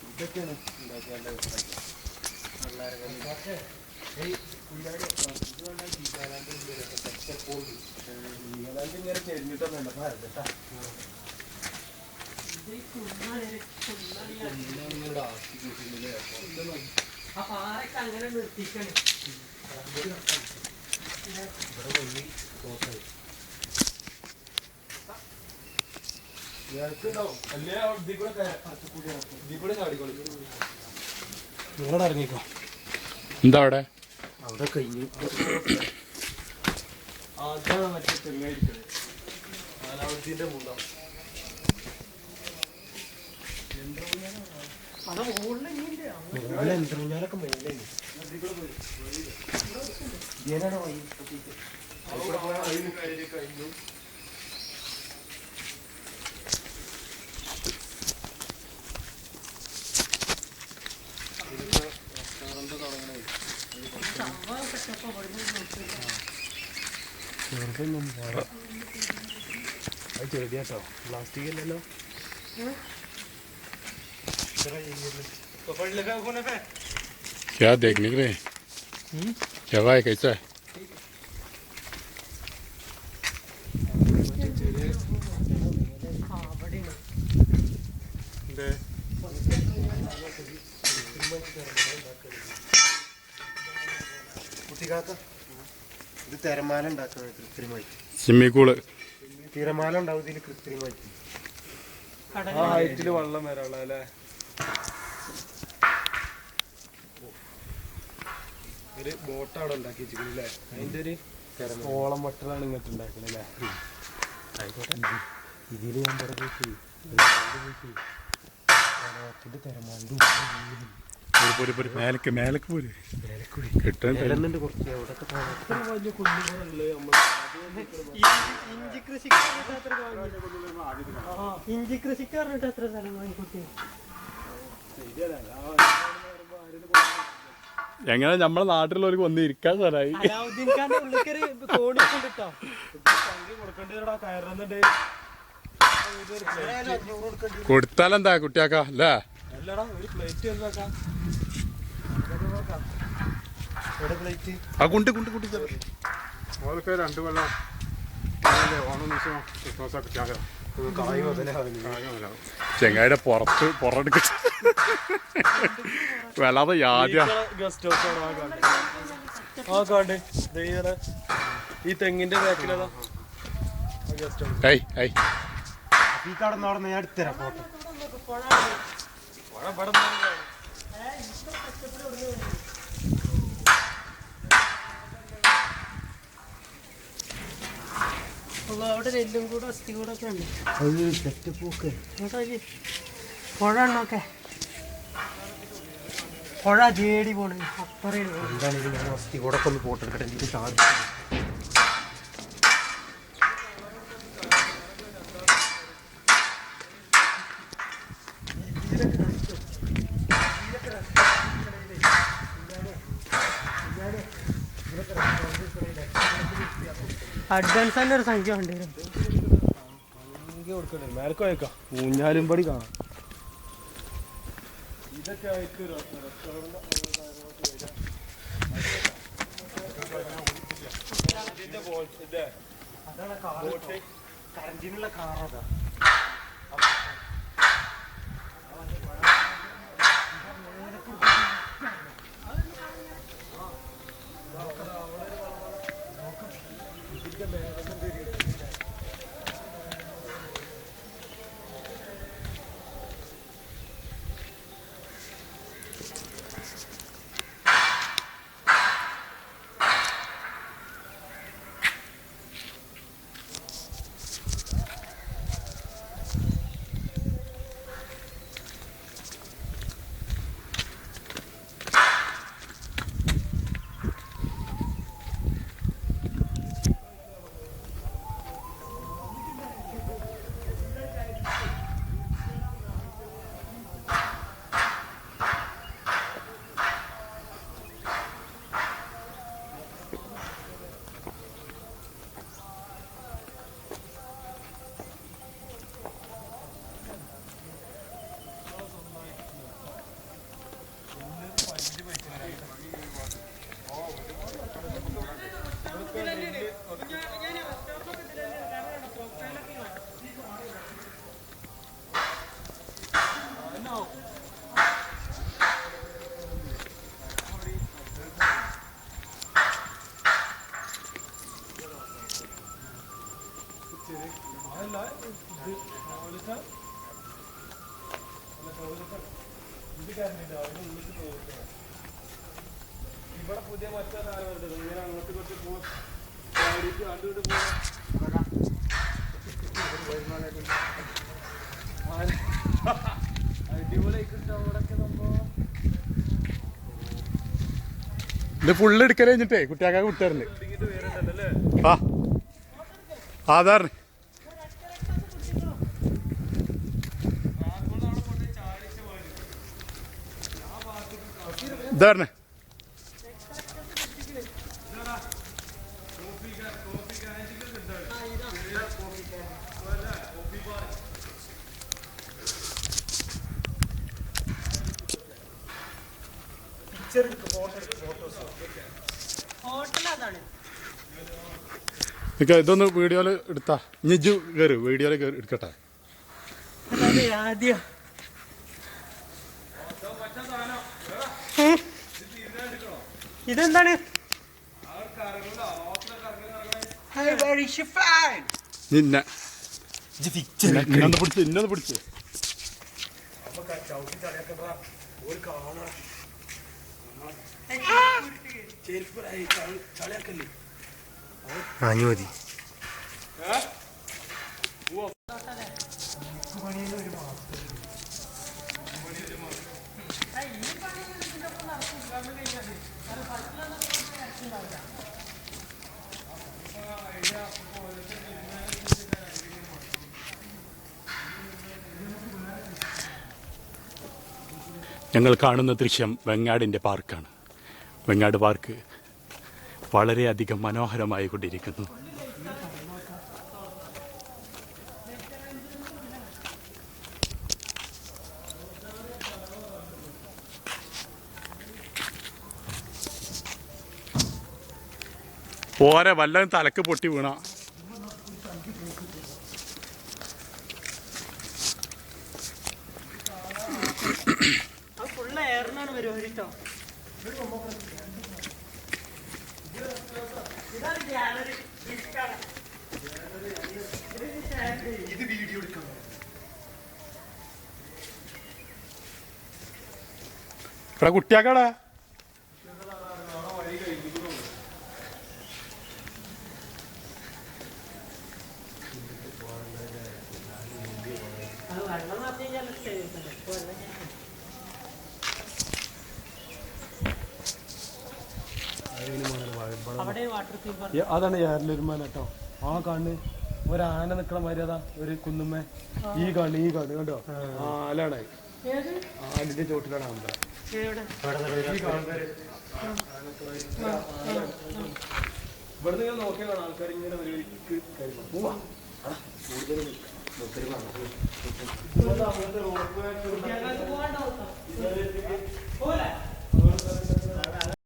ഇതൊക്കെയാണ് ഇങ്ങനെ ചെരിഞ്ഞിട്ടൊന്നുണ്ട് അങ്ങനെ നിർത്തിക്കണേ നിങ്ങളോട് ഇറങ്ങിക്കോ. എന്താ അവിടെ അവിടെ കഴിഞ്ഞു. അതാണ് മറ്റേ തെങ്ങായിരിക്കുന്നത്. കാലാവസ്ഥന്റെ മൂന്നാം യന്ത്രൂഞ്ഞാലൊക്കെ മേലെ കഴിഞ്ഞു. അത് ചെടിയാട്ടോ, പ്ലാസ്റ്റിക് അല്ലല്ലോ. क्या देखने के लिए जगह है कैसा है ഇത് തിരമാല ഉണ്ടാക്കുന്നത് കൃത്രിമമായിട്ട്. സ്വിമ്മിംഗ് പൂള് തിരമാല ഉണ്ടാവും ഇതിൽ കൃത്രിമമായിട്ട്. ആ ഹൈറ്റില് വെള്ളം വരാനുള്ള അല്ലേ. ഒരു ബോട്ട് അവിടെ ഉണ്ടാക്കി വെച്ചിരിക്കണല്ലേ. അതിന്റെ ഒരു ഓളം വട്ടലാണ് ഇങ്ങോട്ട് ഉണ്ടാക്കുന്നത് അല്ലേ. ആയിക്കോട്ടെ. ഇതില് ഞാൻ പറഞ്ഞു മേലക്ക് മേലക്ക് പോര് കിട്ടുന്നുണ്ട് കുറച്ച് വലിയ കുഞ്ഞുങ്ങളല്ലേ ഇഞ്ചി കൃഷിക്ക് പറഞ്ഞിട്ട് എത്ര സ്ഥലം വാങ്ങിക്കൊടുത്തു? എങ്ങനെ നമ്മളെ നാട്ടിലുള്ളവർക്ക് വന്ന് ഇരിക്കാൻ സ്ഥലമായി. കൊടുത്താലെന്താ കുട്ടിയാക്കാ അല്ലേ. ആ കുണ്ടി കുണ്ടി കുട്ടി ഓൾക്ക് 2 കൊല്ലം ഓണം ദിവസം ക്രിസ്മസൊക്കെ കിട്ടിയാലോ ചെങ്ങായിടെ പുറത്തെടുക്ക വല്ലാതെ ഗസ്റ്റ് ഹൗസ് ഈ തെങ്ങിന്റെ ബാക്കിലതാ ഗസ്റ്റ് ഹൗസ്. ഈ കടന്നോടന്ന് ഞാൻ എടുത്തരാം ഫോട്ടോ. അവിടെ എല്ലും കൂടെ അസ്ഥി കൂടെ ഒക്കെ ഉണ്ട്. സെറ്റപ്പൊക്കെ പുഴ ഉണ്ടോക്കെ പുഴ തേടി പോണേ അപ്പറയാണ്. എന്താണെങ്കിലും ഞാൻ അസ്ഥി കൂടെ ഒന്ന് ഫോട്ടോ എടുക്കട്ടെ. എനിക്ക് സാധിക്കും. അഡ്വാൻസ് തന്നെ ഒരു സംഖ്യ ഉണ്ട്. കൊടുക്കണ്ടേ മേലക്ക് വയ്ക്കാം. ഊഞ്ഞാലും പടി കാണാം. ഇതൊക്കെ ആയിട്ട് കറന്റിനുള്ള കാറതാ. ഇവിടെ പുതിയ മറ്റേ സാധനം ഉണ്ട് ഇങ്ങനെ അങ്ങോട്ട് കുറച്ച് പോകാൻ അടിപൊളി കിട്ടും അവിടെയൊക്കെ സംഭവം. ഇത് ഫുള്ള് എടുക്കൽ കഴിഞ്ഞിട്ടേ കുട്ടിയാക്കാ വിട്ടാറുണ്ട് ഇങ്ങോട്ട് വരുന്നുണ്ടല്ലേ. ആ ആധാറിന് ഇതാറിന് ഹോട്ടൽ അതാണ്. ഇതൊന്ന് വീഡിയോയിൽ എടുത്താ ഇഞ്ഞു കയറി വീഡിയോയിൽ കയറി എടുക്കട്ടെ. അതെ ആദ്യം ഇതെന്താണ്? നിന്നെ ഇന്നൊന്ന് പിടിച്ച് ഇന്നൊന്ന് പിടിച്ച് മതി. ഞങ്ങൾ കാണുന്ന ദൃശ്യം വെങ്ങാടിൻ്റെ പാർക്കാണ്. വെങ്ങാട് പാർക്ക് വളരെയധികം മനോഹരമായി കൊണ്ടിരിക്കുന്നു. ഓരെ വല്ലതും തലക്ക് പൊട്ടി വീണ ഫുള്ള് എയറിനാണ് പരിപാടി കേട്ടോ. ഇതാണ് ഗാലറി. ഇത് വീഡിയോ എടുക്കണം. ഇവിടെ കുട്ടിയാക്കാടാ അത് വെള്ളം നടത്തി കഴിഞ്ഞാൽ അവിടെ വാട്ടർ തീം പാർക്ക്. അതാണ് ഏറിലൊരുമാന കേട്ടോ. ആ കാണുന്ന ഒരാന നിക്കണ മാതിരി അതാ ഒരു കുന്നുമ്മ ഈ കാണു കണ്ടോ. ആലാണ് ഏത്? ആടിന്റെ ചോട്ടിലാണ് അമ്പലം. എവിടെ? ഈ കാണുന്നത് ഇവിടെ നിങ്ങൾ നോക്കിയാൽ കാണാം ആൾക്കാർ ഇങ്ങനെ ഒരു പോവാ പോവാണ്ടോ? പോലെ